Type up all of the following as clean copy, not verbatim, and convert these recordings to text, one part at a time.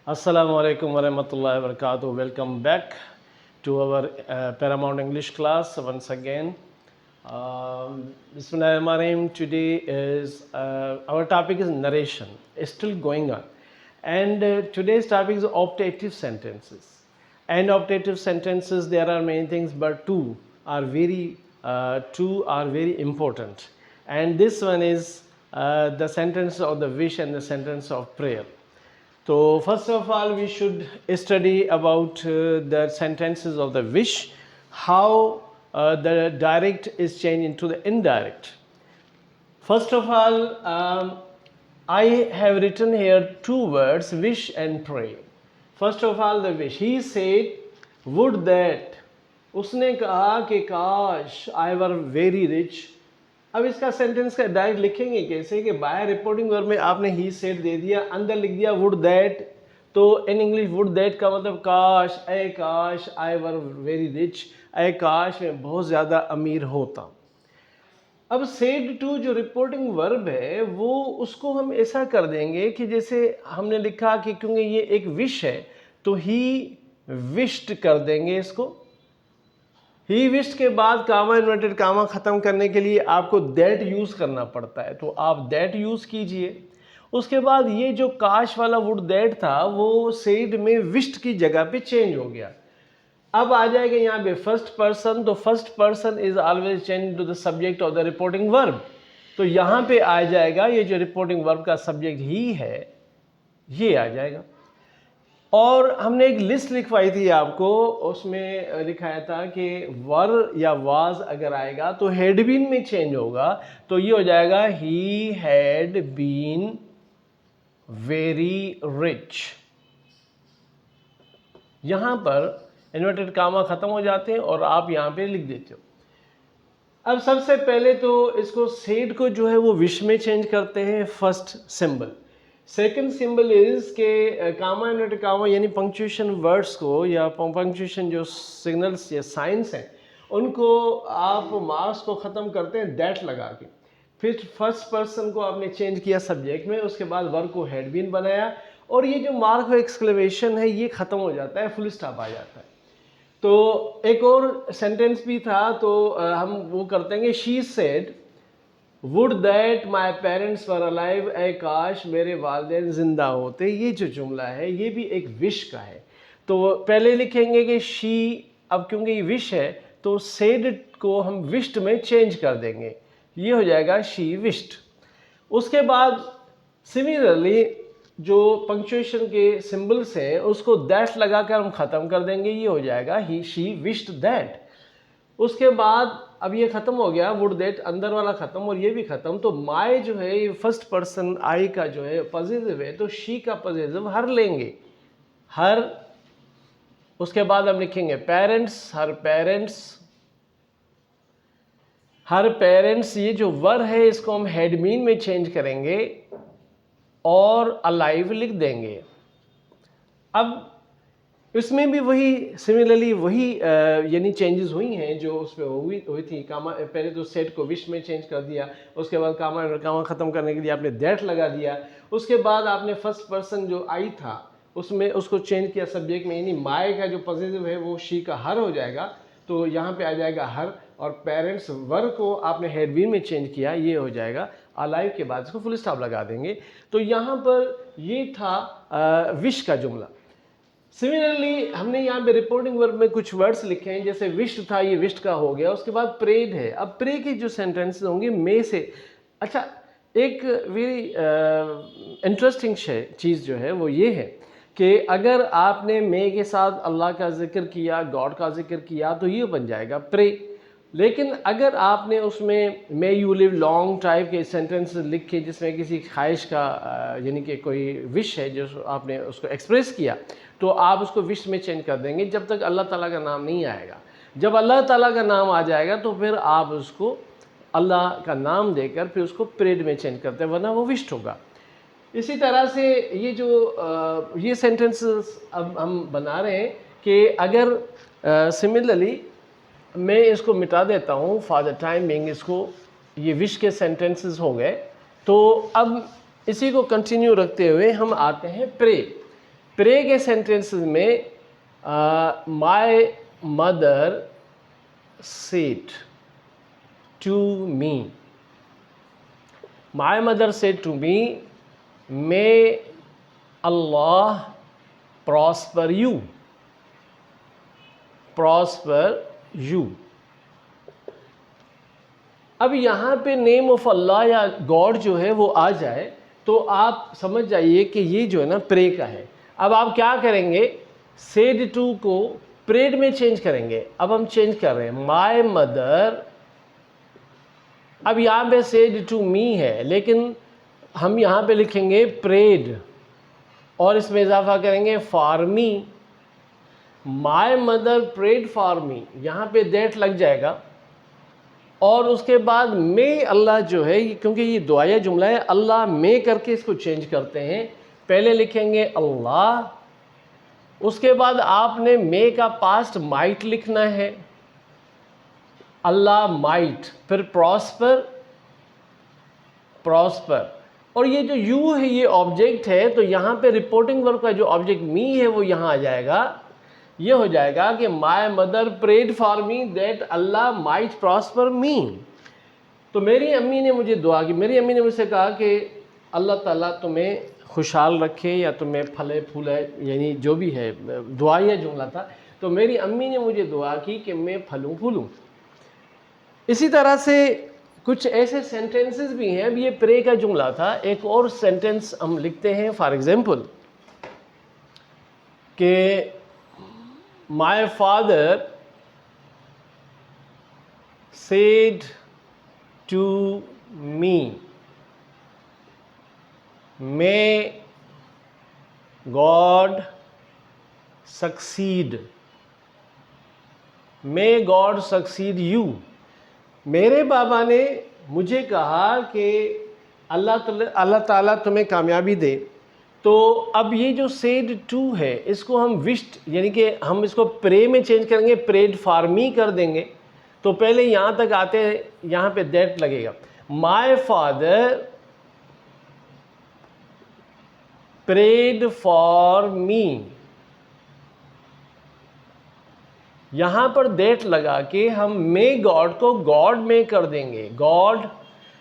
Assalamu alaikum wa rahmatullahi wa barakatuh. Welcome back to our Paramount English class once again. Bismillahirrahmanirrahim. Today is our topic is narration. It's still going on, and today's topic is optative sentences. And optative sentences, there are many things, but two are very important. And this one is the sentence of the wish and the sentence of prayer. So first of all, we should study about the sentences of the wish, how the direct is changed into the indirect. First of all, I have written here two words, wish and pray. First of all, the wish. He said, would that. उसने कहा कि काश I were very rich. अब इसका sentence का direct लिखेंगे कैसे कि बाय रिपोर्टिंग वर्ब में आपने ही सेड दे दिया, अंदर लिख दिया वुड दैट. तो इन इंग्लिश वुड दैट का मतलब काश, ए काश आई वर वेरी रिच, ए काश मैं बहुत ज़्यादा अमीर होता. अब सेड टू जो रिपोर्टिंग वर्ब है वो उसको हम ऐसा कर देंगे कि जैसे हमने लिखा कि क्योंकि ये एक विश है तो ही विश्ड कर देंगे इसको. ही विश्ड के बाद कामा इन्वर्टेड कामा ख़त्म करने के लिए आपको दैट यूज़ करना पड़ता है, तो आप दैट यूज़ कीजिए. उसके बाद ये जो काश वाला वुड दैट था वो सेड में विश्ड की जगह पे चेंज हो गया. अब आ जाएगा यहाँ पे फर्स्ट पर्सन, तो first person is always change to the subject of the reporting verb. तो यहाँ पे आ जाएगा ये जो रिपोर्टिंग वर्ब का सब्जेक्ट ही है ये आ जाएगा. और हमने एक लिस्ट लिखवाई थी आपको, उसमें लिखाया था कि वर या वाज अगर आएगा तो हैड बीन में चेंज होगा, तो ये हो जाएगा he had been very rich. यहाँ पर इन्वर्टेड कामा ख़त्म हो जाते हैं और आप यहाँ पे लिख देते हो. अब सबसे पहले तो इसको सेड को जो है वो विश में चेंज करते हैं, first symbol. Second symbol is के कामा इन्वर्टेड कामा यानी पंक्चुएशन वर्ड्स को या पंक्चुएशन जो सिग्नल्स या साइंस हैं उनको आप मार्क्स को ख़त्म करते हैं दैट लगा के. फिर फर्स्ट पर्सन को आपने चेंज किया सब्जेक्ट में, उसके बाद वर्ब को हैड बीन बनाया और ये जो मार्क ऑफ एक्सक्लेमेशन है ये ख़त्म हो जाता है, फुल स्टॉप आ जाता है. तो एक और सेंटेंस भी था तो हम वो करते हैं she said would that my parents were alive, ए काश मेरे वालिदैन जिंदा होते. ये जो जुमला है ये भी एक विश का है. तो पहले लिखेंगे कि शी, अब क्योंकि ये विश है तो सेड को हम विश्ड में चेंज कर देंगे, ये हो जाएगा शी विश्ड. उसके बाद सिमिलरली जो पंक्चुएशन के सिंबल्स हैं उसको दैट लगाकर हम ख़त्म कर देंगे, ये हो जाएगा ही शी विश्ड दैट. उसके बाद अब ये ख़त्म हो गया वुड दैट, अंदर वाला ख़त्म और ये भी ख़त्म. तो माई जो है ये फर्स्ट पर्सन आई का जो है पॉजिटिव है तो शी का पॉजिटिव हर लेंगे, हर. उसके बाद हम लिखेंगे पेरेंट्स, हर पेरेंट्स, हर पेरेंट्स. ये जो वर है इसको हम हैड बीन में चेंज करेंगे और अलाइव लिख देंगे. अब इसमें भी वही सिमिलरली वही यानी चेंजेस हुई हैं जो उस पर हुई थी. कामा पहले तो सेट को विश में चेंज कर दिया, उसके बाद कामा ख़त्म करने के लिए आपने दैट लगा दिया. उसके बाद आपने फर्स्ट पर्सन जो आई था उसमें उसको चेंज किया सब्जेक्ट में, यानी माई का जो पॉजिटिव है वो शी का हर हो जाएगा, तो यहाँ पे आ जाएगा हर. और पेरेंट्स वर को आपने हैड बीन में चेंज किया, ये हो जाएगा अलाइव. के बाद इसको फुल स्टॉप लगा देंगे. तो यहाँ पर ये था विश का जुमला. सिमिलरली हमने यहाँ पे रिपोर्टिंग वर्ब में कुछ वर्ड्स लिखे हैं, जैसे विश्ड था ये विश्ड का हो गया. उसके बाद प्रेड है. अब प्रे के जो सेंटेंसेस होंगे मे से. अच्छा, एक वेरी इंटरेस्टिंग चीज़ जो है वो ये है कि अगर आपने मे के साथ अल्लाह का जिक्र किया, गॉड का जिक्र किया तो ये बन जाएगा प्रे. लेकिन अगर आपने उसमें may you live long type के सेंटेंस लिखे जिसमें किसी ख्वाहिश का यानी कि कोई विश है जो आपने उसको एक्सप्रेस किया, तो आप उसको विश में चेंज कर देंगे जब तक अल्लाह ताला का नाम नहीं आएगा. जब अल्लाह ताला का नाम आ जाएगा तो फिर आप उसको अल्लाह का नाम देकर फिर उसको प्रेड में चेंज करते हैं, वरना वो विश्ड होगा. इसी तरह से ये जो ये सेंटेंसेस अब हम बना रहे हैं कि अगर सिमिलरली मैं इसको मिटा देता हूँ फॉर द टाइम बिंग, इसको ये विश के सेंटेंसेस हो गए. तो अब इसी को कंटिन्यू रखते हुए हम आते हैं प्रे. प्रे के सेंटेंसेस में my mother said to me, my mother said to me may Allah prosper you, prosper you. अब यहाँ पे नेम ऑफ अल्लाह या गॉड जो है वो आ जाए तो आप समझ जाइए कि ये जो है ना प्रे का है। अब आप क्या करेंगे, सेड टू को प्रेड में चेंज करेंगे। अब हम चेंज कर रहे हैं माय मदर, अब यहाँ पे सेड टू मी है लेकिन हम यहाँ पे लिखेंगे प्रेड और इसमें इजाफा करेंगे for me, my mother prayed for me, यहाँ पे दैट लग जाएगा और उसके बाद मे अल्लाह जो है, क्योंकि ये दुआया जुमला है, अल्लाह मे करके इसको चेंज करते हैं। पहले लिखेंगे अल्लाह, उसके बाद आपने मे का पास्ट माइट लिखना है, अल्लाह माइट, फिर प्रॉस्पर, प्रॉस्पर। और ये जो यू है ये ऑब्जेक्ट है, तो यहाँ पे रिपोर्टिंग वर्ब का जो ऑब्जेक्ट मी है वो यहाँ आ जाएगा। ये हो जाएगा कि my mother prayed for me that Allah might prosper me. तो मेरी अम्मी ने मुझे दुआ की, मेरी अम्मी ने मुझसे कहा कि अल्लाह ताला तुम्हें खुशहाल रखे या तुम्हें फले फूले, यानी जो भी है दुआया जुमला था। तो मेरी अम्मी ने मुझे दुआ की कि मैं फलूँ फूलूँ। इसी तरह से कुछ ऐसे सेंटेंसेस भी हैं। अब ये प्रे का जुमला था, एक और सेंटेंस हम लिखते हैं फॉर एग्जांपल कि my father said to me may God succeed, may God succeed you. मेरे बाबा ने मुझे कहा कि अल्लाह ताला तुम्हें कामयाबी दे। तो अब ये जो सेड टू है इसको हम विश्ड, यानी कि हम इसको प्रे में चेंज करेंगे, प्रेड फॉर मी कर देंगे। तो पहले यहाँ तक आते हैं, यहाँ पे दैट लगेगा। My father prayed for me, यहाँ पर दैट लगा के हम मे गॉड को गॉड में कर देंगे, गॉड।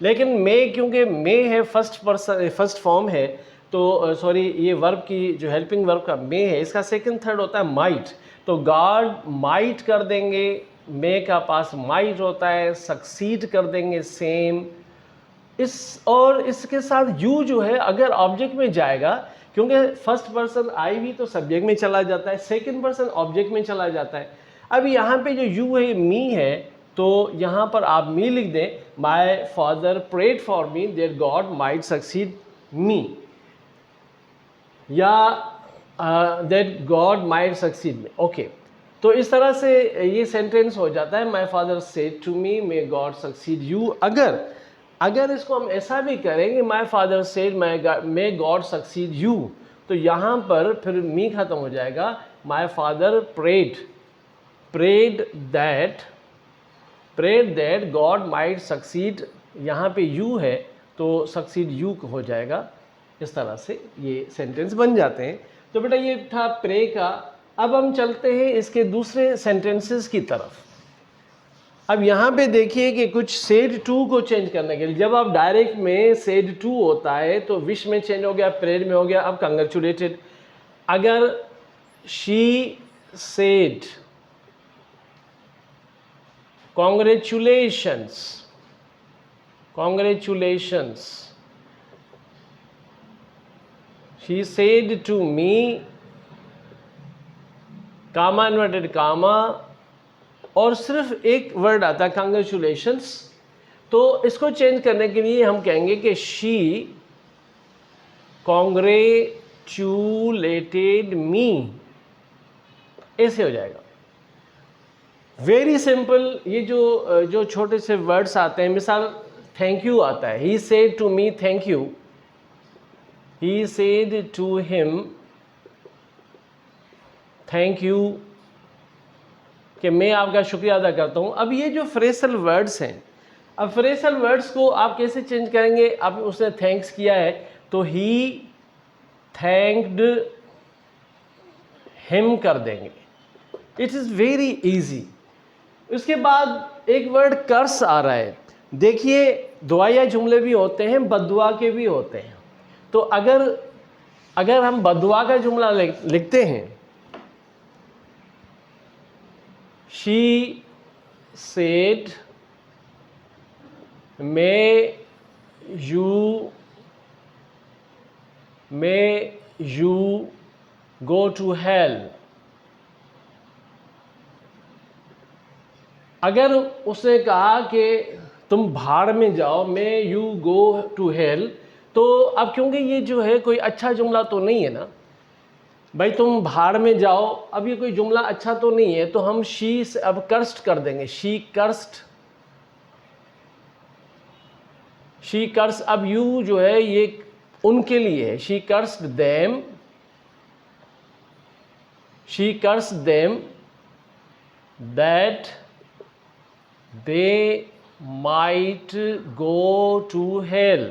लेकिन मे, क्योंकि मे है फर्स्ट पर्सन, फर्स्ट फॉर्म है, तो सॉरी ये वर्ब की जो हेल्पिंग वर्ब का मे है, इसका सेकंड थर्ड होता है माइट। तो गॉड माइट कर देंगे, मे का पास माइट होता है, सक्सीड कर देंगे सेम। इस और इसके साथ यू जो है अगर ऑब्जेक्ट में जाएगा, क्योंकि फर्स्ट पर्सन आई भी तो सब्जेक्ट में चला जाता है, सेकंड पर्सन ऑब्जेक्ट में चला जाता है। अब यहाँ पे जो यू है मी है, तो यहाँ पर आप मी लिख दें, my father prayed for me that God might succeed me, या that God might succeed me. Okay, तो इस तरह से ये सेंटेंस हो जाता है, my father said to me may God succeed you. अगर इसको हम ऐसा भी करेंगे, my father said may God succeed you, तो यहाँ पर फिर मी खत्म हो जाएगा। My father prayed that God might succeed, यहाँ पे यू है तो सक्सीड यू हो जाएगा। इस तरह से ये सेंटेंस बन जाते हैं। तो बेटा ये था प्रे का। अब हम चलते हैं इसके दूसरे सेंटेंसेस की तरफ। अब यहाँ पे देखिए कि कुछ सेड टू को चेंज करने के लिए, जब आप डायरेक्ट में सेड टू होता है तो विश में चेंज हो गया, प्रेड में हो गया। अब कंग्रेचुलेटेड, अगर she said congratulations, she said to me, comma inverted comma, और सिर्फ एक वर्ड आता है कंग्रेचुलेशंस। तो इसको चेंज करने के लिए हम कहेंगे कि शी कॉन्ग्रेचुलेटेड मी, ऐसे हो जाएगा। Very simple. ये जो छोटे से वर्ड्स आते हैं, मिसाल थैंक यू आता है, he said to me thank you, he said to him thank you, कि मैं आपका शुक्रिया अदा करता हूँ। अब ये जो फ्रेसल वर्ड्स हैं, अब फ्रेसल वर्ड्स को आप कैसे चेंज करेंगे? अब उसने थैंक्स किया है तो ही थैंक्ड हिम कर देंगे। It is very easy. उसके बाद एक वर्ड कर्स आ रहा है। देखिए दुआया जुमले भी होते हैं, बद्दुआ के भी होते हैं। तो अगर हम बद्दुआ का जुमला लिखते हैं, she said may you go to hell. अगर उसने कहा कि तुम भाड़ में जाओ, may you go to hell, तो अब क्योंकि ये जो है कोई अच्छा जुमला तो नहीं है ना भाई, तुम भाड़ में जाओ, अब ये कोई जुमला अच्छा तो नहीं है, तो हम शी से अब कर्स्ट कर देंगे, शी कर्स्ट। अब यू जो है ये उनके लिए है, she cursed them that they might go to hell।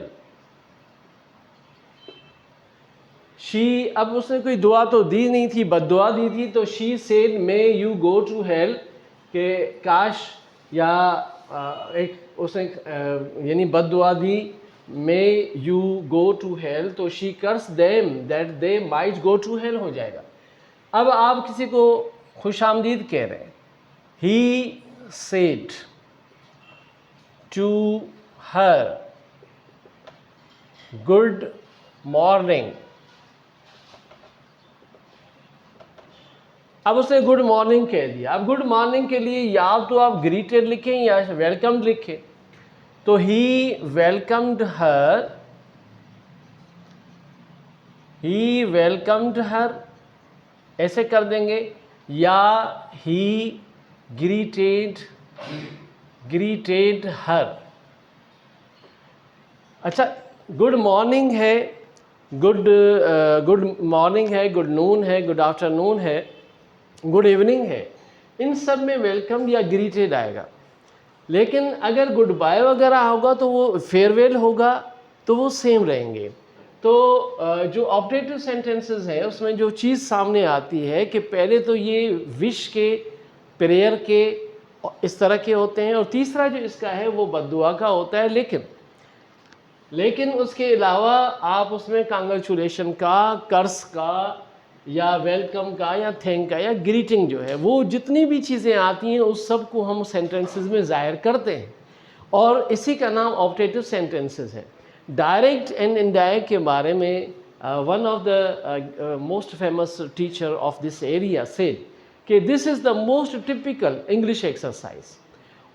She, अब उसने कोई दुआ तो दी नहीं थी, बद्दुआ दी थी, तो she said may you go to hell, के काश, या एक उसने यानी बद्दुआ दी, may you go to hell, तो she curse them that they might go to hell हो जाएगा। अब आप किसी को खुशामदीद कह रहे हैं, he said to her good morning। अब उसने गुड मॉर्निंग कह दिया। अब गुड मॉर्निंग के लिए या तो आप ग्रीटेड लिखें या वेलकम्ड लिखें, तो ही वेलकम्ड हर ऐसे कर देंगे, या ही ग्रीटेड हर। अच्छा, गुड मॉर्निंग है, गुड मॉर्निंग है, गुड नून है, गुड आफ्टरनून है, गुड इवनिंग है, इन सब में वेलकम या ग्रीटेड आएगा। लेकिन अगर गुड बाय वगैरह होगा तो वो फेयरवेल होगा, तो वो सेम रहेंगे। तो जो ऑब्जेक्टिव सेंटेंसेस हैं उसमें जो चीज़ सामने आती है कि पहले तो ये विश के, प्रेयर के इस तरह के होते हैं, और तीसरा जो इसका है वो बद्दुआ का होता है। लेकिन उसके अलावा आप उसमें कांग्रेचुलेशन का, कर्स का, या वेलकम का, या थैंक का, या ग्रीटिंग जो है, वो जितनी भी चीज़ें आती हैं उस सब को हम सेंटेंसेस में ज़ाहिर करते हैं, और इसी का नाम ऑब्जेक्टिव सेंटेंसेस है। डायरेक्ट एंड इनडायरेक्ट के बारे में one of the most famous teacher of this area said कि this is the most typical English exercise.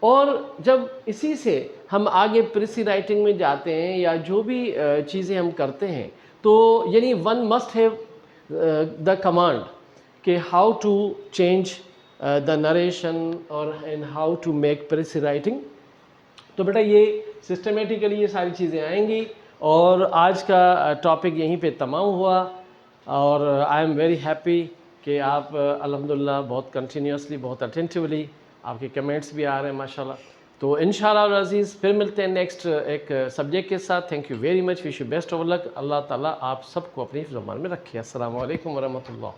और जब इसी से हम आगे प्रेसी राइटिंग में जाते हैं या जो भी चीज़ें हम करते हैं, तो यानी one must have the command कि how to change the narration और and how to make precis writing. तो बेटा ये सिस्टमेटिकली ये सारी चीज़ें आएंगी, और आज का टॉपिक यहीं पे तमाम हुआ। और आई एम वेरी हैप्पी कि आप अल्हम्दुलिल्लाह बहुत कंटिन्यूसली, बहुत अटेंटिवली आपके कमेंट्स भी आ रहे हैं माशाल्लाह। तो इंशाअल्लाह अज़ीज़ फिर मिलते हैं नेक्स्ट एक सब्जेक्ट के साथ। Thank you very much, wish you best of luck. अल्लाह ताला आप सबको अपनी ज़ुबान में रखे। अस्सलामु अलैकुम वरहमतुल्लाह।